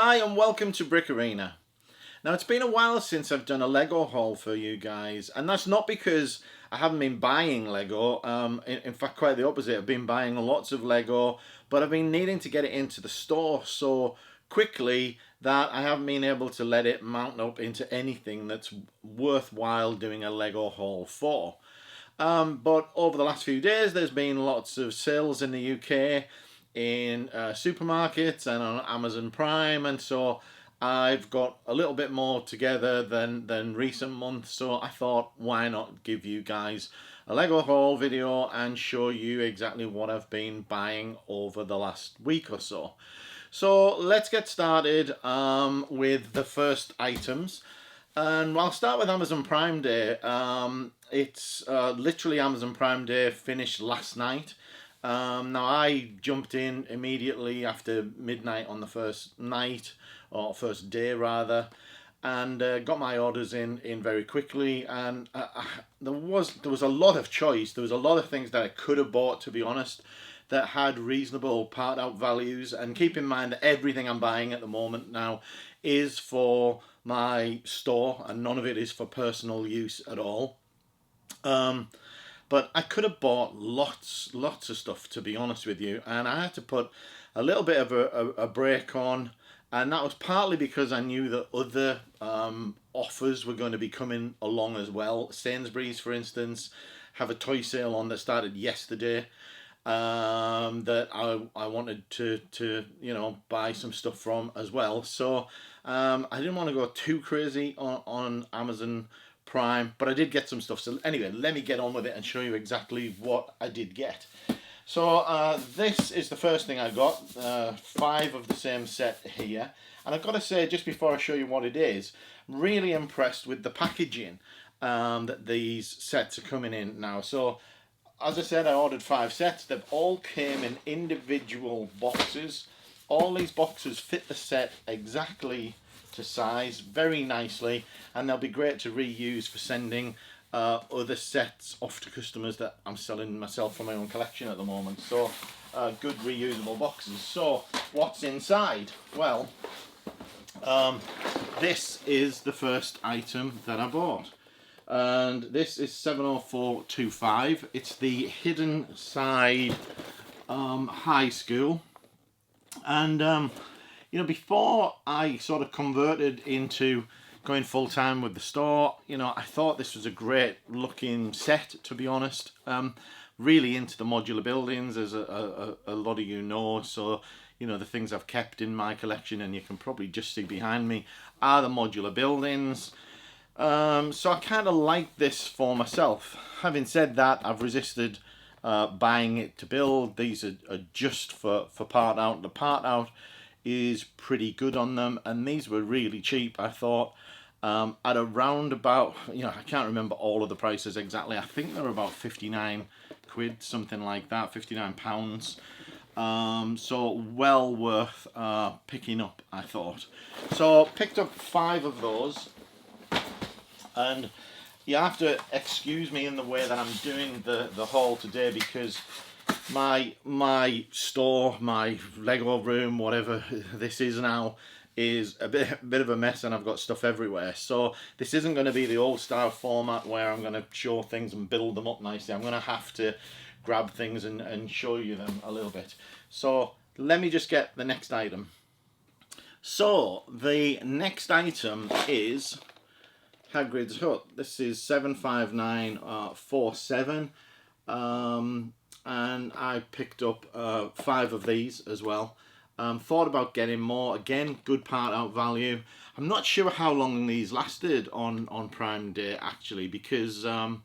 Hi and welcome to Brick Arena. Now it's been a while since I've done a Lego haul for you guys, and that's not because I haven't been buying Lego. In fact, quite the opposite. I've been buying lots of Lego, but I've been needing to get it into the store so quickly that I haven't been able to let it mount up into anything that's worthwhile doing a Lego haul for. But over the last few days, there's been lots of sales in the UK, in supermarkets and on Amazon Prime, and so I've got a little bit more together than recent months. So I thought, why not give you guys a Lego haul video and show you exactly what I've been buying over the last week or so. So let's get started with the first items. And I'll start with Amazon Prime Day. It's literally Amazon Prime Day finished last night. Now I jumped in immediately after midnight on the first night, or first day rather, and got my orders in very quickly. And there was a lot of choice. There was a lot of things that I could have bought, to be honest, that had reasonable part out values. And keep in mind that everything I'm buying at the moment now is for my store, and none of it is for personal use at all. But I could have bought lots of stuff, to be honest with you, and I had to put a little bit of a break on, and that was partly because I knew that other offers were going to be coming along as well. Sainsbury's, for instance, have a toy sale on that started yesterday, that I wanted to buy some stuff from as well. So I didn't want to go too crazy on Amazon Prime, but I did get some stuff. So anyway, let me get on with it and show you exactly what I did get. So this is the first thing I got, 5 of the same set here. And I've got to say, just before I show you what it is, I'm really impressed with the packaging that these sets are coming in now. So as I said, I ordered 5 sets. They've all came in individual boxes. All these boxes fit the set exactly to size very nicely, and they'll be great to reuse for sending other sets off to customers that I'm selling myself for my own collection at the moment. So good reusable boxes. So what's inside? Well, this is the first item that I bought, and this is 70425. It's the Hidden Side High School. And before I sort of converted into going full time with the store, I thought this was a great looking set, to be honest. Really into the modular buildings, as a lot of you know. So the things I've kept in my collection, and you can probably just see behind me, are the modular buildings. So I kind of like this for myself. Having said that, I've resisted buying it to build. These are just for part out. The part out is pretty good on them, and these were really cheap, I thought, at around about, I can't remember all of the prices exactly. I think they're about 59 quid, something like that, 59 pounds. So well worth picking up, I thought. So picked up 5 of those, and you have to excuse me in the way that I'm doing the haul today, because my store, my Lego room, whatever this is now, is a bit of a mess, and I've got stuff everywhere. So this isn't going to be the old style format where I'm going to show things and build them up nicely. I'm going to have to grab things and show you them a little bit. So let me just get the next item. So the next item is Hagrid's Hut. This is 75947, and I picked up 5 of these as well. Thought about getting more. Again, good part out value. I'm not sure how long these lasted on Prime Day, actually, because I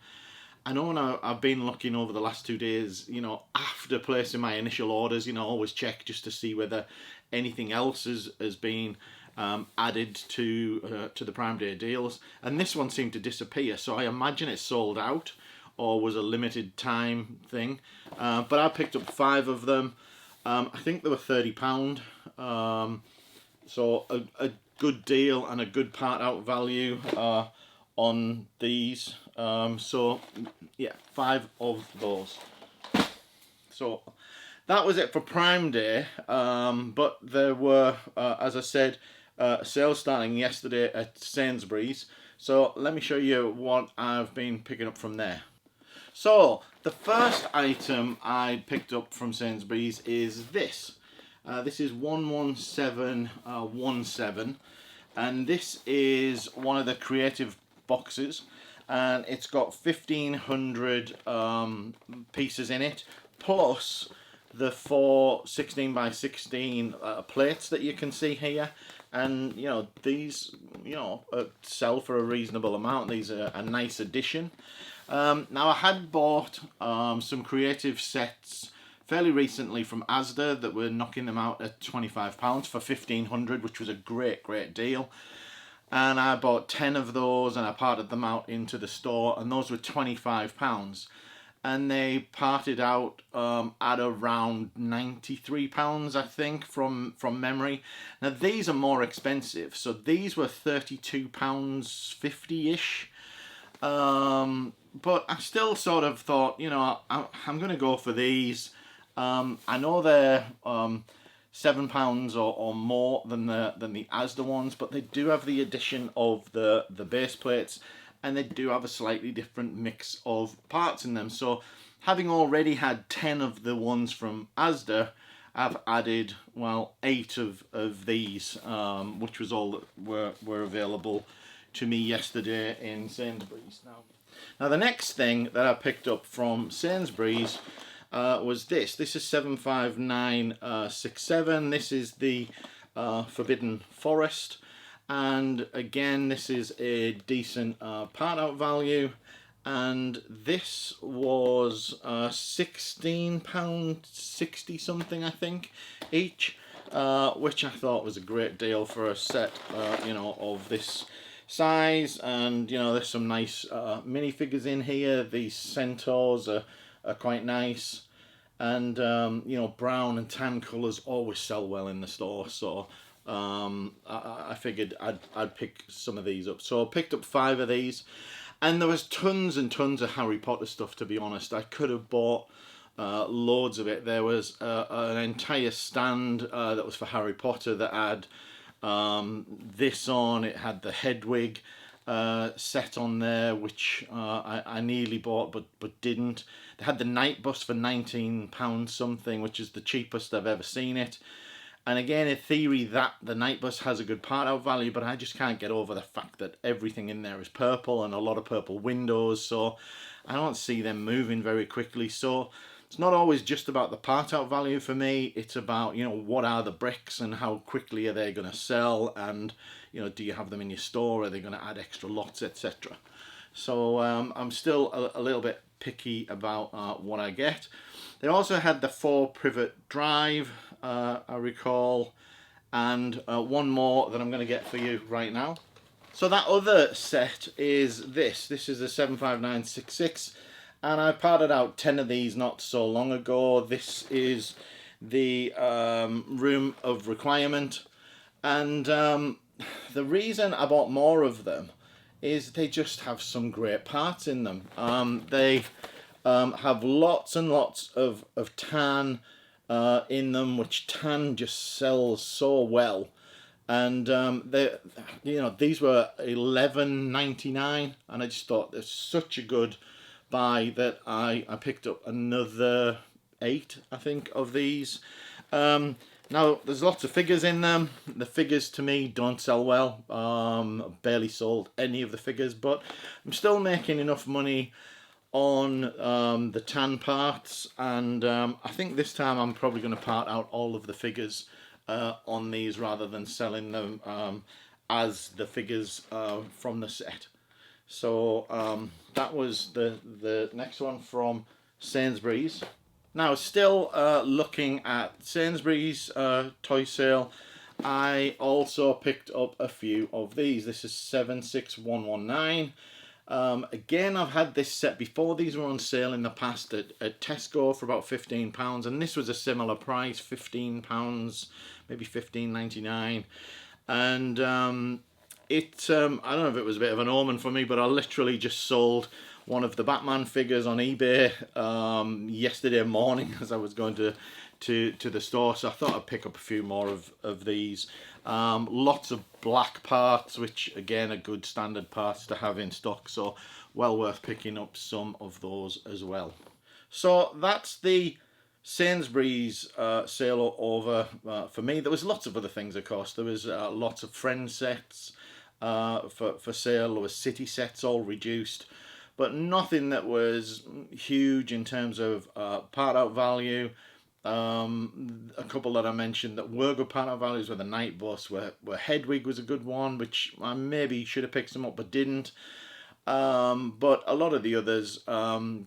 know now I've been looking over the last 2 days, after placing my initial orders, always check just to see whether anything else has been added to the Prime Day deals, and this one seemed to disappear, so I imagine it's sold out or was a limited time thing. But I picked up 5 of them. I think they were £30, so a good deal and a good part out value on these. So yeah, 5 of those. So that was it for Prime Day. But there were, as I said, sales starting yesterday at Sainsbury's. So let me show you what I've been picking up from there. So the first item I picked up from Sainsbury's is this. This is 11717, and this is one of the creative boxes, and it's got 1500 pieces in it, plus the 4 16 by 16 plates that you can see here. And you know, these sell for a reasonable amount. These are a nice addition. Now I had bought some creative sets fairly recently from Asda that were knocking them out at £25 for 1500, which was a great deal. And I bought 10 of those and I parted them out into the store, and those were £25. And they parted out at around £93, I think, from memory. Now these are more expensive, so these were £32.50-ish. But I still sort of thought, you know, I'm going to go for these. I know they're £7 or more than the Asda ones, but they do have the addition of the base plates, and they do have a slightly different mix of parts in them. So having already had 10 of the ones from Asda, I've added, well, 8 of these, which was all that were available to me yesterday in Sainsbury's. Now the next thing that I picked up from Sainsbury's was this. This is 75967. This is the Forbidden Forest, and again this is a decent part out value, and this was £16.60 something, I think, each, which I thought was a great deal for a set of this size. And you know, there's some nice minifigures in here. These centaurs are quite nice, and you know, brown and tan colours always sell well in the store, so I figured I'd pick some of these up. So I picked up 5 of these, and there was tons and tons of Harry Potter stuff, to be honest. I could have bought loads of it. There was an entire stand that was for Harry Potter that had this on. It had the Hedwig set on there, which I nearly bought but didn't. They had the night bus for £19 something, which is the cheapest I've ever seen it. And again, in theory, that the night bus has a good part out value, but I just can't get over the fact that everything in there is purple and a lot of purple windows, so I don't see them moving very quickly. So it's not always just about the part out value for me. It's about, you know, what are the bricks and how quickly are they going to sell, and you know, do you have them in your store? Are they going to add extra lots, etc.? So I'm still a little bit picky about what I get. They also had the 4 privet drive, I recall, and one more that I'm going to get for you right now. So that other set is this. This is a 75966, and I parted out 10 of these not so long ago. This is the Room of Requirement, and the reason I bought more of them is they just have some great parts in them. They have lots and lots of tan in them, which tan just sells so well. And they, you know, these were £11.99, and I just thought they're such a good buy that I picked up another 8, I think, of these. Now there's lots of figures in them. The figures to me don't sell well. Barely sold any of the figures, but I'm still making enough money on the tan parts, and I think this time I'm probably going to part out all of the figures on these rather than selling them as the figures from the set. So that was the next one from Sainsbury's. Now, still looking at Sainsbury's toy sale, I also picked up a few of these. This is 76119. Again, I've had this set before. These were on sale in the past at Tesco for about £15, and this was a similar price, £15, maybe $15.99. And I don't know if it was a bit of an omen for me, but I literally just sold one of the Batman figures on eBay yesterday morning as I was going to to the store, so I thought I'd pick up a few more of these. Lots of black parts, which again are good standard parts to have in stock, so well worth picking up some of those as well. So that's the Sainsbury's sale over for me. There was lots of other things, of course. There was lots of friend sets for sale. There was city sets all reduced, but nothing that was huge in terms of part out value. A couple that I mentioned that were good part out values were the night bus, where Hedwig was a good one, which I maybe should have picked some up but didn't. But a lot of the others,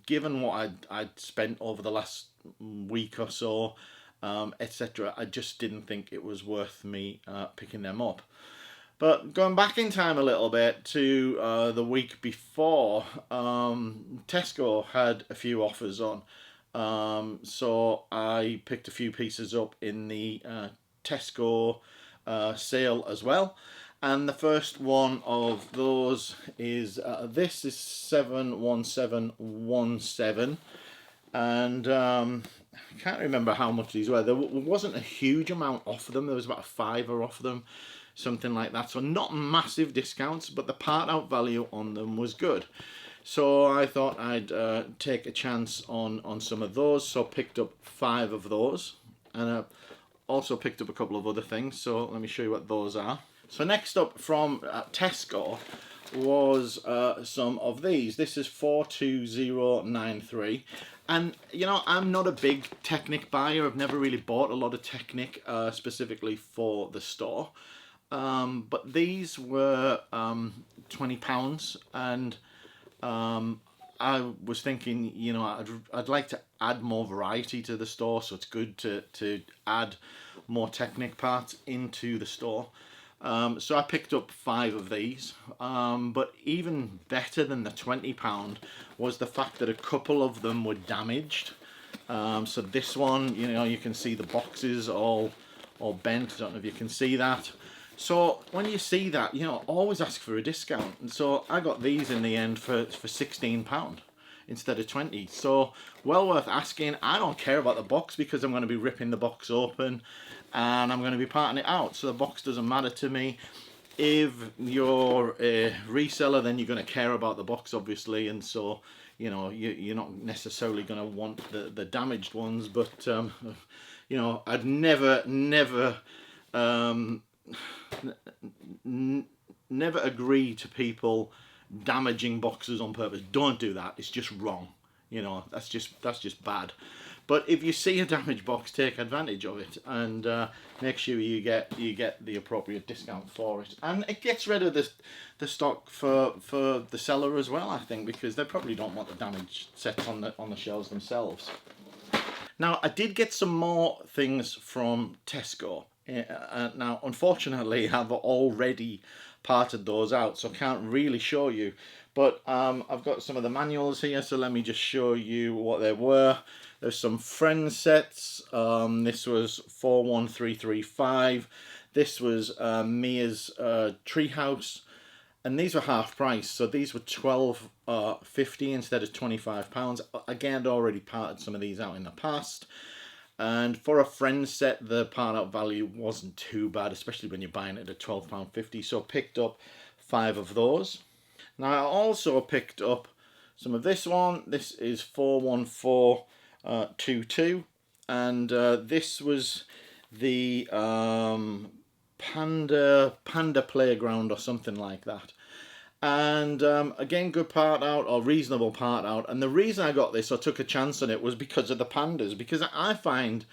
given what I'd spent over the last week or so, etc., I just didn't think it was worth me picking them up. But going back in time a little bit to the week before, Tesco had a few offers on. So I picked a few pieces up in the Tesco sale as well. And the first one of those is this is 71717, and I can't remember how much these were. There wasn't a huge amount off them. There was about a £5 off them, something like that. So not massive discounts, but the part out value on them was good. So I thought I'd take a chance on some of those. So picked up 5 of those, and also picked up a couple of other things. So let me show you what those are. So next up from Tesco was some of these. This is 42093, and you know, I'm not a big Technic buyer. I've never really bought a lot of Technic specifically for the store, but these were £20, and I was thinking, you know, I'd like to add more variety to the store, so it's good to add more Technic parts into the store. So I picked up 5 of these, but even better than the £20 was the fact that a couple of them were damaged. So this one, you know, you can see the boxes all bent. I don't know if you can see that. So when you see that, you know, always ask for a discount. And so I got these in the end for £16 instead of 20. So well worth asking. I don't care about the box because I'm going to be ripping the box open and I'm going to be parting it out, so the box doesn't matter to me. If you're a reseller, then you're going to care about the box, obviously, and so, you know, you're not necessarily going to want the damaged ones, but you know, I'd never agree to people damaging boxes on purpose. Don't do that. It's just wrong. You know, that's just bad. But if you see a damaged box, take advantage of it and make sure you get the appropriate discount for it. And it gets rid of the stock for the seller as well, I think, because they probably don't want the damaged sets on the shelves themselves. Now, I did get some more things from Tesco. Now, unfortunately, I've already parted those out, so I can't really show you. But I've got some of the manuals here, so let me just show you what they were. There's some friend sets. This was 41335. This was Mia's Treehouse, and these were half price. So these were £12.50 instead of £25. Again, I'd already parted some of these out in the past. And for a friend set, the part out value wasn't too bad, especially when you're buying it at £12.50. So I picked up 5 of those. Now I also picked up some of this one. This is 41422, and this was the Panda Playground or something like that. And again, good part out, or reasonable part out. And the reason I got this or took a chance on it was because of the pandas, because I find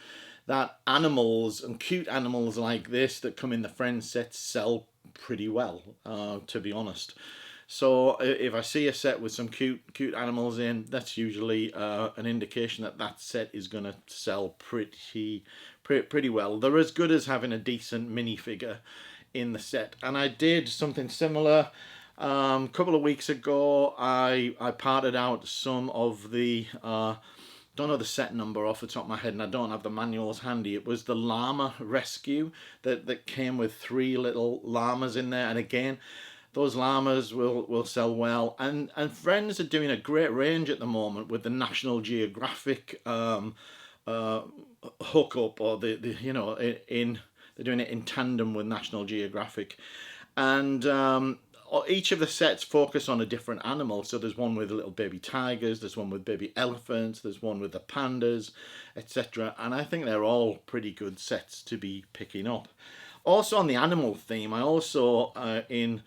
that animals and cute animals like this that come in the friend sets sell pretty well, to be honest. So if I see a set with some cute animals in, that's usually an indication that that set is going to sell pretty well. They're as good as having a decent minifigure in the set. And I did something similar. A couple of weeks ago, I parted out some of the, don't know the set number off the top of my head, and I don't have the manuals handy. It was the Llama Rescue that came with 3 little llamas in there, and again, those llamas will sell well. And Friends are doing a great range at the moment with the National Geographic hook up, or they're doing it in tandem with National Geographic, and each of the sets focus on a different animal. So there's one with little baby tigers, there's one with baby elephants, there's one with the pandas, etc. And I think they're all pretty good sets to be picking up. Also on the animal theme, I also in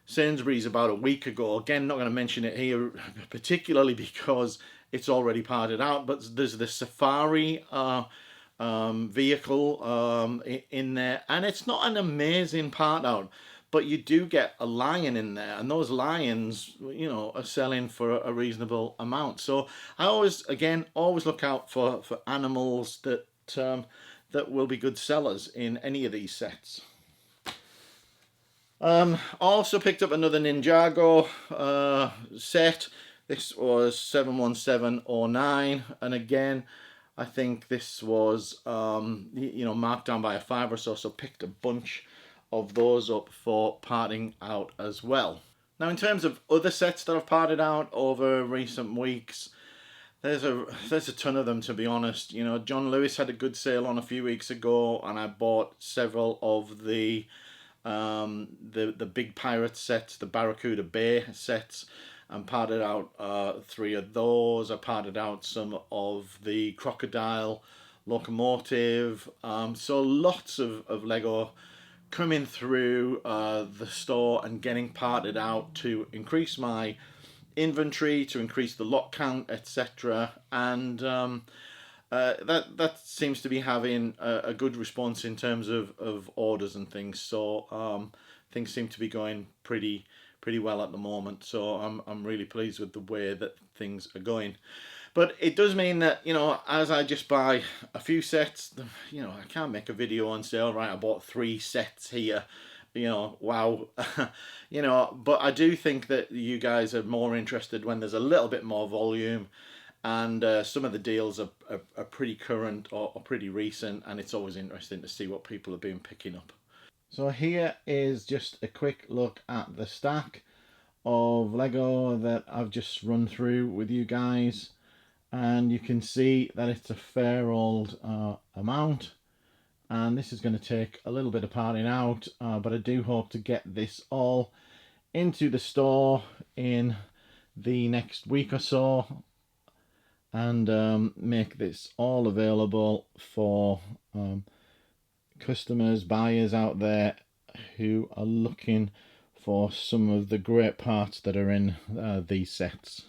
Sainsbury's about a week ago, again not going to mention it here particularly because it's already parted out, but there's the safari vehicle in there, and it's not an amazing part out, but you do get a lion in there, and those lions, are selling for a reasonable amount. So I always look out for animals that will be good sellers in any of these sets. Also picked up another Ninjago set. This was 71709, and again, I think this was marked down by a £5 or so. So picked a bunch of those up for parting out as well. Now, in terms of other sets that I've parted out over recent weeks, there's a ton of them, to be honest. John Lewis had a good sale on a few weeks ago, and I bought several of the big pirate sets, the Barracuda Bay sets, and parted out 3 of those. I parted out some of the crocodile locomotive. So lots of Lego coming through the store and getting parted out to increase my inventory, to increase the lot count, etc. And that seems to be having a good response in terms of orders and things. So things seem to be going pretty well at the moment. So I'm really pleased with the way that things are going. But it does mean that, as I just buy a few sets, I can't make a video on sale, right? I bought 3 sets here, wow. But I do think that you guys are more interested when there's a little bit more volume, and some of the deals are pretty current or pretty recent, and it's always interesting to see what people have been picking up. So here is just a quick look at the stack of Lego that I've just run through with you guys, and you can see that it's a fair old amount, and this is going to take a little bit of parting out, but I do hope to get this all into the store in the next week or so, and make this all available for customers, buyers out there who are looking for some of the great parts that are in these sets.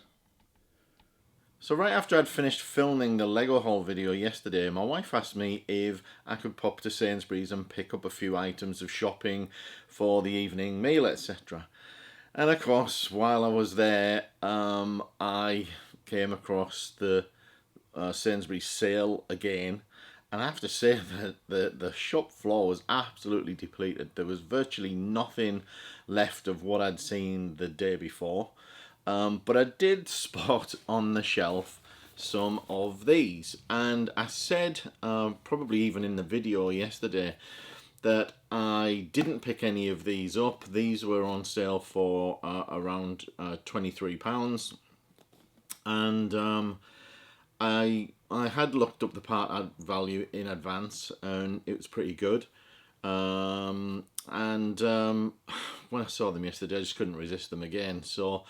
So right after I'd finished filming the Lego haul video yesterday, my wife asked me if I could pop to Sainsbury's and pick up a few items of shopping for the evening meal, etc. And of course, while I was there, I came across the Sainsbury's sale again. And I have to say that the shop floor was absolutely depleted. There was virtually nothing left of what I'd seen the day before. But I did spot on the shelf some of these. And I said, probably even in the video yesterday, that I didn't pick any of these up. These were on sale for around £23. And I had looked up the part value in advance, and it was pretty good. When I saw them yesterday, I just couldn't resist them again. So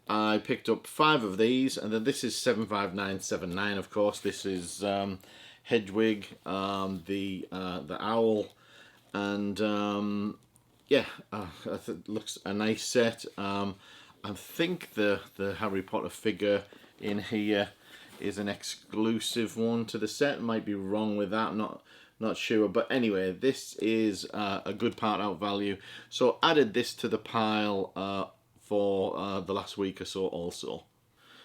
I picked up 5 of these, and then this is 75979. Of course, this is Hedwig, the owl, and yeah, it looks a nice set. I think the Harry Potter figure in here is an exclusive one to the set. Might be wrong with that, not sure, but anyway, this is a good part out value, so added this to the pile for the last week or so also.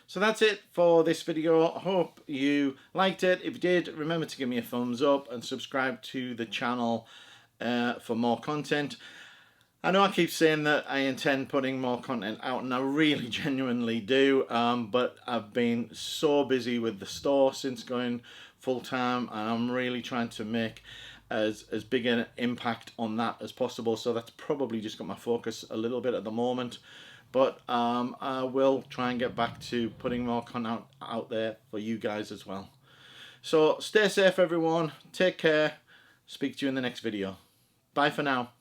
So that's it for this video. I hope you liked it. If you did, remember to give me a thumbs up and subscribe to the channel for more content. I know I keep saying that I intend putting more content out, and I really genuinely do, but I've been so busy with the store since going full-time, and I'm really trying to make as big an impact on that as possible, so that's probably just got my focus a little bit at the moment, but I will try and get back to putting more content out there for you guys as well. So stay safe everyone, take care, speak to you in the next video. Bye for now.